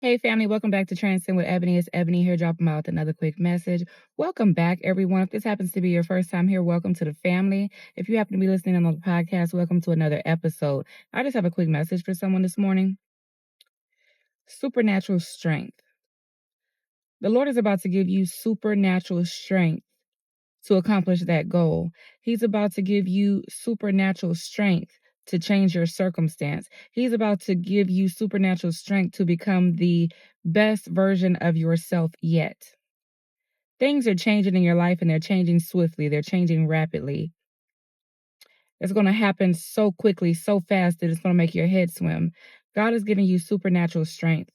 Hey family, welcome back to Transcend with Ebony. It's Ebony here, dropping out with another quick message. Welcome back, everyone. If this happens to be your first time here, welcome to the family. If you happen to be listening on the podcast, welcome to another episode. I just have a quick message for someone this morning. Supernatural strength. The Lord is about to give you supernatural strength to accomplish that goal. He's about to give you supernatural strength to change your circumstance. He's about to give you supernatural strength to become the best version of yourself yet. Things are changing in your life and they're changing swiftly. They're changing rapidly. It's going to happen so quickly, so fast that it's going to make your head swim. God is giving you supernatural strength.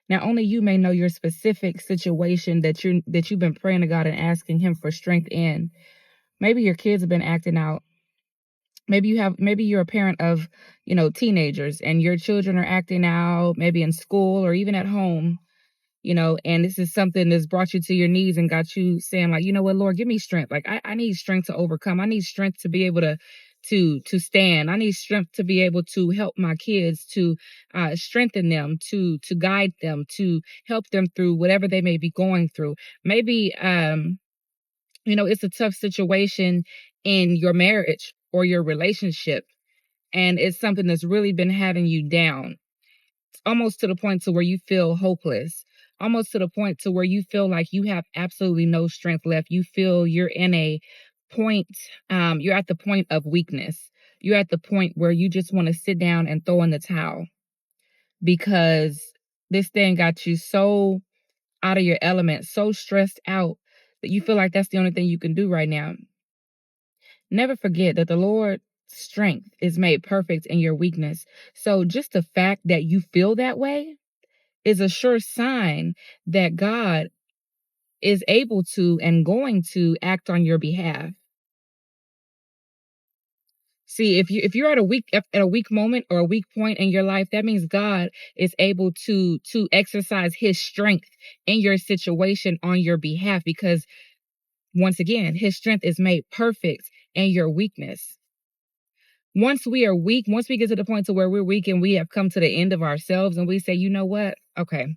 Now, only you may know your specific situation that you've been praying to God and asking Him for strength in. Maybe your kids have been acting out. Maybe you're a parent of, teenagers and your children are acting out, maybe in school or even at home, and this is something that's brought you to your knees and got you saying like, you know what, Lord, give me strength. Like I need strength to overcome. I need strength to be able to stand. I need strength to be able to help my kids, to strengthen them, to guide them, to help them through whatever they may be going through. Maybe, it's a tough situation in your marriage or your relationship, and it's something that's really been having you down, almost to the point to where you feel hopeless, almost to the point to where you feel like you have absolutely no strength left. You feel you're in a point, you're at the point of weakness. You're at the point where you just want to sit down and throw in the towel because this thing got you so out of your element, so stressed out that you feel like that's the only thing you can do right now. Never forget that the Lord's strength is made perfect in your weakness. So just the fact that you feel that way is a sure sign that God is able to and going to act on your behalf. See, if you're at a weak moment or a weak point in your life, that means God is able to exercise His strength in your situation on your behalf, because once again, His strength is made perfect in your weakness. Once we are weak, once we get to the point to where we're weak and we have come to the end of ourselves and we say, you know what? Okay,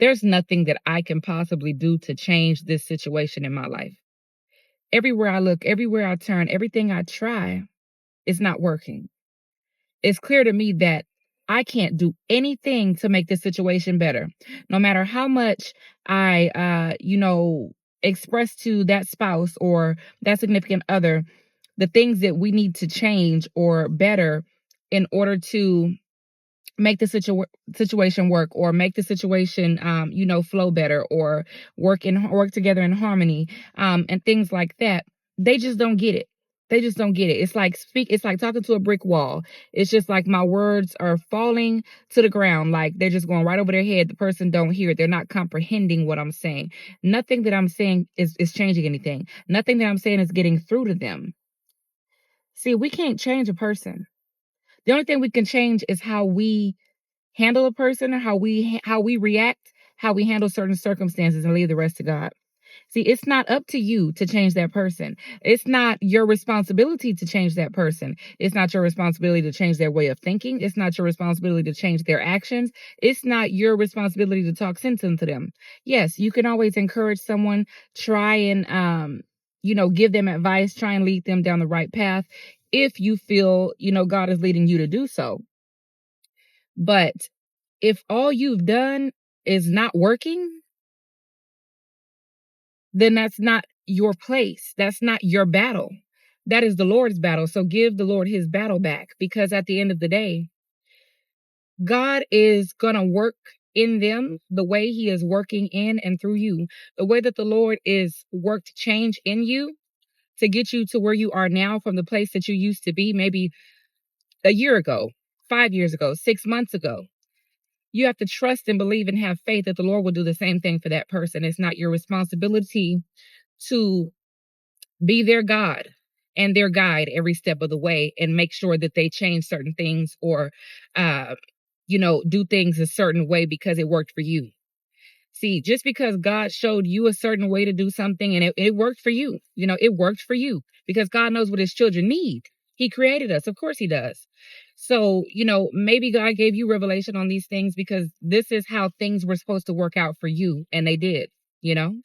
there's nothing that I can possibly do to change this situation in my life. Everywhere I look, everywhere I turn, everything I try is not working. It's clear to me that I can't do anything to make this situation better. No matter how much I, express to that spouse or that significant other the things that we need to change or better in order to make the situation work, or make the situation flow better, or work together in harmony, and things like that. They just don't get it. They just don't get it. It's like talking to a brick wall. It's just like my words are falling to the ground, like they're just going right over their head. The person don't hear it. They're not comprehending what I'm saying. Nothing that I'm saying is changing anything. Nothing that I'm saying is getting through to them. See, we can't change a person. The only thing we can change is how we handle a person, or how we react, how we handle certain circumstances, and leave the rest to God. See, it's not up to you to change that person. It's not your responsibility to change that person. It's not your responsibility to change their way of thinking. It's not your responsibility to change their actions. It's not your responsibility to talk sense into them. Yes, you can always encourage someone, try and give them advice, try and lead them down the right path if you feel, God is leading you to do so. But if all you've done is not working, then that's not your place. That's not your battle. That is the Lord's battle. So give the Lord His battle back, because at the end of the day, God is going to work in them the way He is working in and through you. The way that the Lord is worked change in you to get you to where you are now from the place that you used to be maybe a year ago, 5 years ago, 6 months ago. You have to trust and believe and have faith that the Lord will do the same thing for that person. It's not your responsibility to be their God and their guide every step of the way and make sure that they change certain things, or, do things a certain way because it worked for you. See, just because God showed you a certain way to do something and it worked for you, it worked for you because God knows what His children need. He created us. Of course He does. So, maybe God gave you revelation on these things because this is how things were supposed to work out for you, and they did, you know?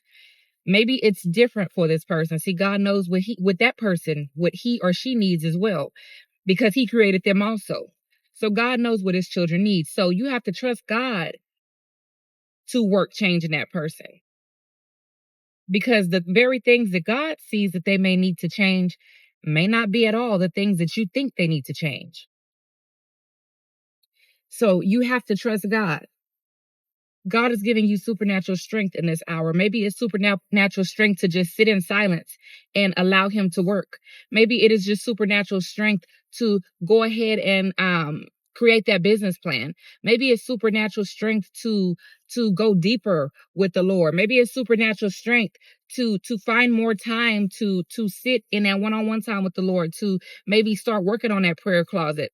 Maybe it's different for this person. See, God knows what that person, what he or she needs as well, because he created them also. So God knows what his children need. So you have to trust God to work change in that person, because the very things that God sees that they may need to change may not be at all the things that you think they need to change. So you have to trust God. God is giving you supernatural strength in this hour. Maybe it's supernatural strength to just sit in silence and allow him to work. Maybe it is just supernatural strength to go ahead and create that business plan. Maybe it's supernatural strength to go deeper with the Lord. Maybe it's supernatural strength to find more time to sit in that one-on-one time with the Lord, to maybe start working on that prayer closet.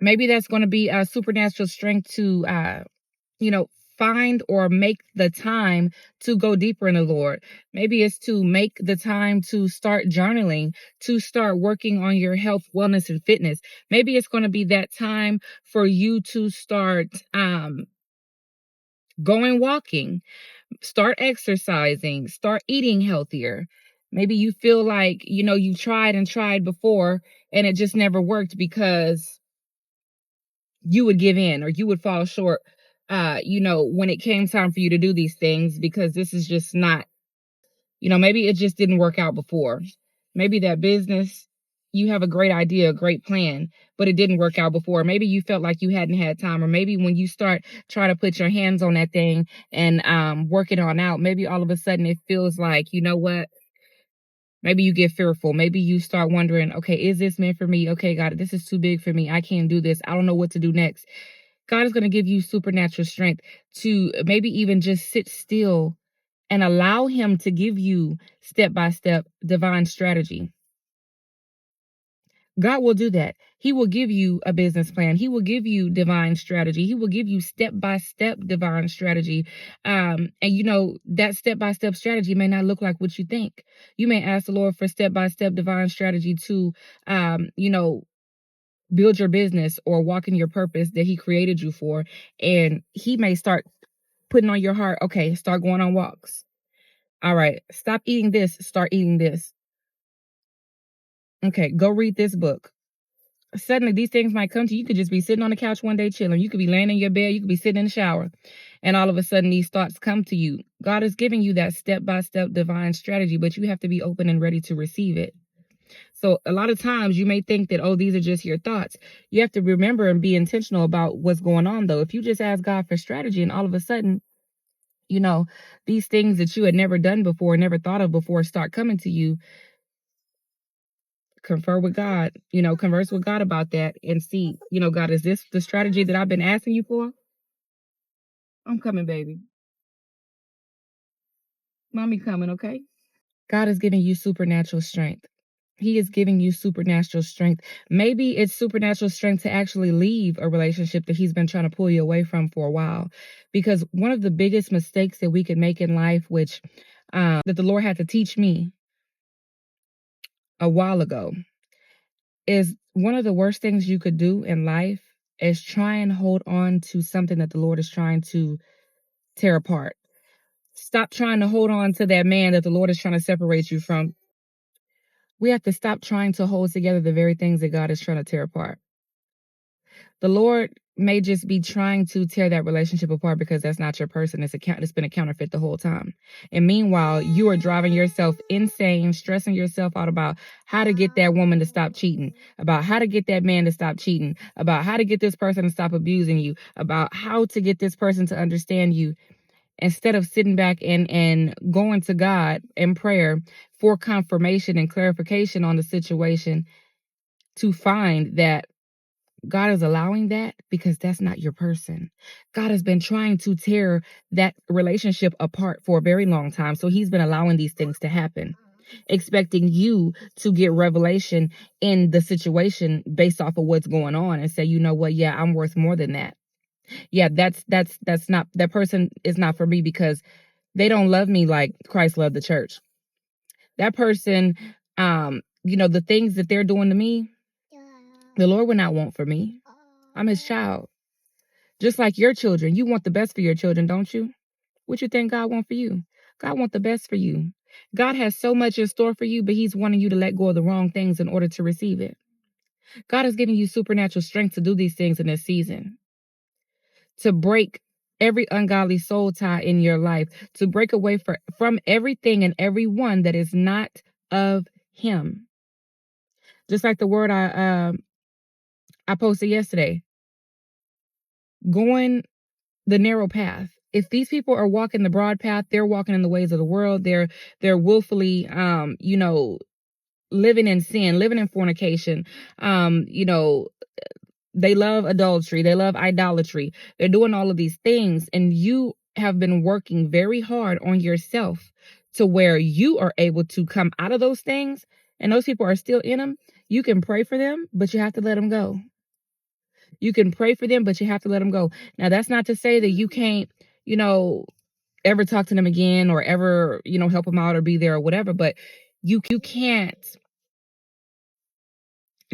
Maybe that's going to be a supernatural strength to you know, find or make the time to go deeper in the Lord. Maybe it's to make the time to start journaling, to start working on your health, wellness, and fitness. Maybe it's going to be that time for you to start going walking, start exercising, start eating healthier. Maybe you feel like, you tried and tried before and it just never worked because you would give in or you would fall short, when it came time for you to do these things, because this is just not, maybe it just didn't work out before. Maybe that business, you have a great idea, a great plan, but it didn't work out before. Maybe you felt like you hadn't had time, or maybe when you start trying to put your hands on that thing and work it on out, maybe all of a sudden it feels like, you know what? Maybe you get fearful. Maybe you start wondering, okay, is this meant for me? Okay, God, this is too big for me. I can't do this. I don't know what to do next. God is going to give you supernatural strength to maybe even just sit still and allow him to give you step-by-step divine strategy. God will do that. He will give you a business plan. He will give you divine strategy. He will give you step-by-step divine strategy. And that step-by-step strategy may not look like what you think. You may ask the Lord for step-by-step divine strategy to, build your business or walk in your purpose that he created you for. And he may start putting on your heart, okay, start going on walks. All right, stop eating this, start eating this. Okay, go read this book. Suddenly these things might come to you. You could just be sitting on the couch one day chilling. You could be laying in your bed. You could be sitting in the shower. And all of a sudden these thoughts come to you. God is giving you that step-by-step divine strategy, but you have to be open and ready to receive it. So a lot of times you may think that, oh, these are just your thoughts. You have to remember and be intentional about what's going on, though. If you just ask God for strategy and all of a sudden, these things that you had never done before, never thought of before start coming to you, confer with God, converse with God about that and see, God, is this the strategy that I've been asking you for? I'm coming, baby. Mommy coming, okay? God is giving you supernatural strength. He is giving you supernatural strength. Maybe it's supernatural strength to actually leave a relationship that he's been trying to pull you away from for a while. Because one of the biggest mistakes that we can make in life, which that the Lord had to teach me a while ago, is one of the worst things you could do in life is try and hold on to something that the Lord is trying to tear apart. Stop trying to hold on to that man that the Lord is trying to separate you from. We have to stop trying to hold together the very things that God is trying to tear apart. The Lord may just be trying to tear that relationship apart because that's not your person. It's been a counterfeit the whole time. And meanwhile, you are driving yourself insane, stressing yourself out about how to get that woman to stop cheating, about how to get that man to stop cheating, about how to get this person to stop abusing you, about how to get this person to understand you, instead of sitting back and going to God in prayer for confirmation and clarification on the situation, to find that God is allowing that because that's not your person. God has been trying to tear that relationship apart for a very long time. So he's been allowing these things to happen, expecting you to get revelation in the situation based off of what's going on and say, you know what? Yeah, I'm worth more than that. Yeah, that's not, that person is not for me because they don't love me like Christ loved the church. That person, the things that they're doing to me, The Lord would not want for me. I'm his child. Just like your children, you want the best for your children, don't you? What you think God wants for you? God wants the best for you. God has so much in store for you, but he's wanting you to let go of the wrong things in order to receive it. God is giving you supernatural strength to do these things in this season, to break every ungodly soul tie in your life, to break away from everything and everyone that is not of him. Just like the word I posted yesterday, going the narrow path. If these people are walking the broad path, they're walking in the ways of the world. They're willfully, living in sin, living in fornication. They love adultery. They love idolatry. They're doing all of these things, and you have been working very hard on yourself to where you are able to come out of those things, and those people are still in them. You can pray for them, but you have to let them go. You can pray for them, but you have to let them go. Now, that's not to say that you can't, ever talk to them again or ever, help them out or be there or whatever, but you can't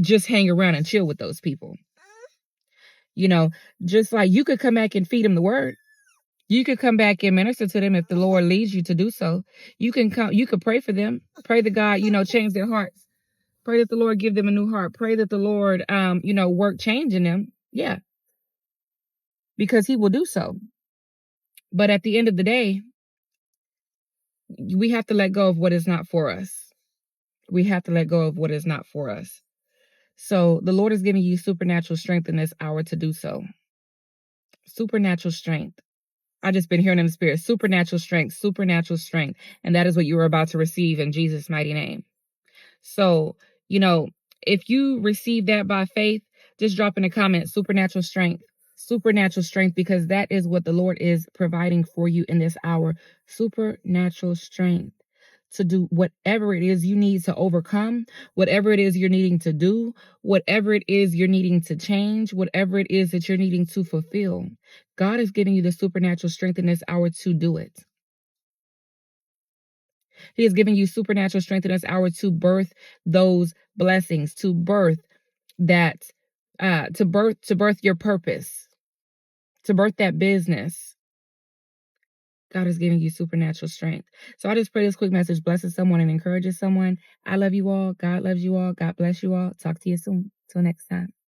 just hang around and chill with those people. Just like you could come back and feed them the word. You could come back and minister to them if the Lord leads you to do so. You could pray for them. Pray that God, change their hearts. Pray that the Lord give them a new heart. Pray that the Lord, work change in them. Yeah. Because he will do so. But at the end of the day, we have to let go of what is not for us. We have to let go of what is not for us. So the Lord is giving you supernatural strength in this hour to do so. Supernatural strength. I just been hearing in the spirit, supernatural strength, supernatural strength. And that is what you are about to receive in Jesus' mighty name. So, if you receive that by faith, just drop in the comments, supernatural strength, because that is what the Lord is providing for you in this hour. Supernatural strength to do whatever it is you need to overcome, whatever it is you're needing to do, whatever it is you're needing to change, whatever it is that you're needing to fulfill. God is giving you the supernatural strength in this hour to do it. He is giving you supernatural strength in this hour to birth those blessings, to birth that, to birth your purpose, to birth that business. God is giving you supernatural strength. So I just pray this quick message blesses someone and encourages someone. I love you all. God loves you all. God bless you all. Talk to you soon. Till next time.